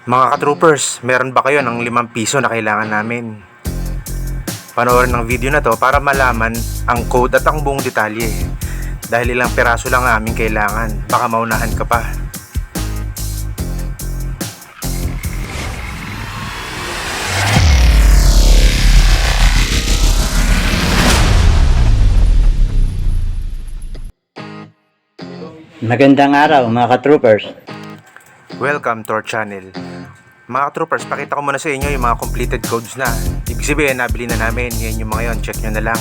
Mga ka-troopers, meron ba kayo ng 5 piso na kailangan namin? Panoorin ng video na to para malaman ang code at ang buong detalye. Dahil ilang piraso lang aming kailangan, baka maunahan ka pa. Magandang araw mga ka-troopers. Welcome to our channel. Mga ka-troopers, pakita ko muna sa inyo yung mga completed codes na. Ibig sabihin, nabili na namin. Yan yung mga yon, check nyo na lang.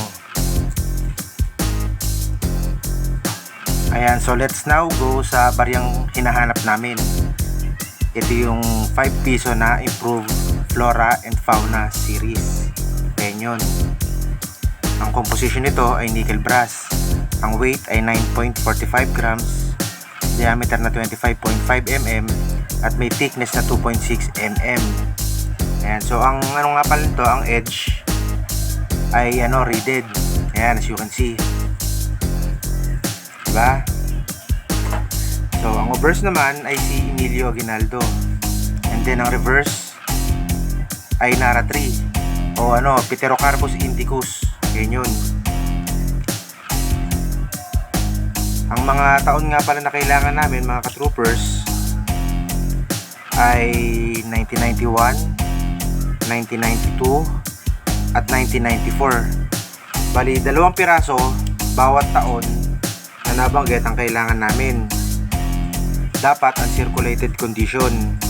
Ayan, so let's now go sa bariyang hinahanap namin. Ito yung 5 piso na Improved Flora and Fauna series. Ayan yun. Ang composition nito ay nickel brass. Ang weight ay 9.45 grams, diameter na 25.5 mm, at may thickness na 2.6 mm. Ayan, so ang ano nga pala nito, ang edge ay reeded. Ayan, as you can see. Diba? So, ang obverse naman ay si Emilio Aguinaldo. And then, ang reverse ay Nara 3 o Pterocarpus indicus. Yan yun. Ang mga taon nga pala na kailangan namin, mga ka-troopers, ay 1991, 1992, at 1994. Bali, 2 piraso bawat taon na nabanggit ang kailangan namin. Dapat uncirculated condition.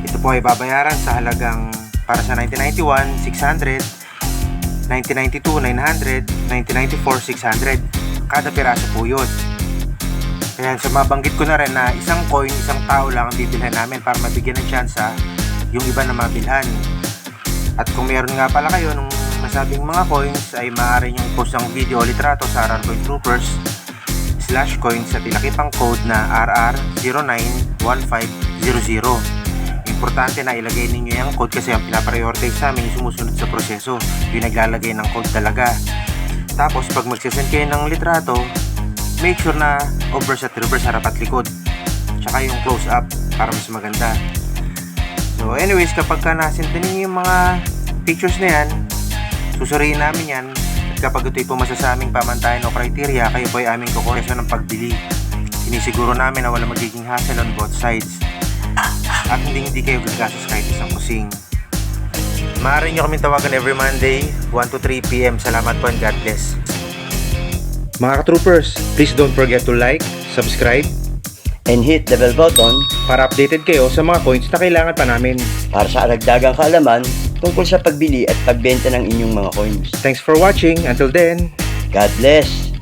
Ito po ay babayaran sa halagang para sa 1991, 600, 1992, 900, 1994, 600. Kada piraso po yun. Ayan, so mabanggit ko na rin na isang coin, isang tao lang ang bibilhan namin para mabigyan ng tsansa yung iba na mabilhan. At kung meron nga pala kayo nung nasabing mga coins, ay maaari nyo post ang video o litrato sa RR Troopers /coins at ilakip ang code na RR091500. Importante na ilagay ninyo yung code kasi ang pinaprioritize namin yung sumusunod sa proseso, yung naglalagay ng code talaga. Tapos pag magsisend kayo ng litrato, make sure na obverse at reverse, harap at likod, tsaka yung close up para mas maganda. So anyways, kapag ka nasend ninyo yung mga pictures na yan, susuriin namin yan. At kapag ito'y pumasa sa aming pamantayan o criteria, kayo po ay aming kukuresyon ng pagbili. Sinisiguro namin na wala magiging hassle on both sides at hindi kayo gagastos kahit isang kusing. Maaari nyo kaming tawagan every Monday 1 to 3 PM. Salamat po and God bless. Mga ka-troopers, please don't forget to like, subscribe, And hit the bell button para updated kayo sa mga coins na kailangan pa namin. para sa aragdagang kaalaman tungkol sa pagbili at pagbenta ng inyong mga coins. Thanks for watching. Until then, God bless!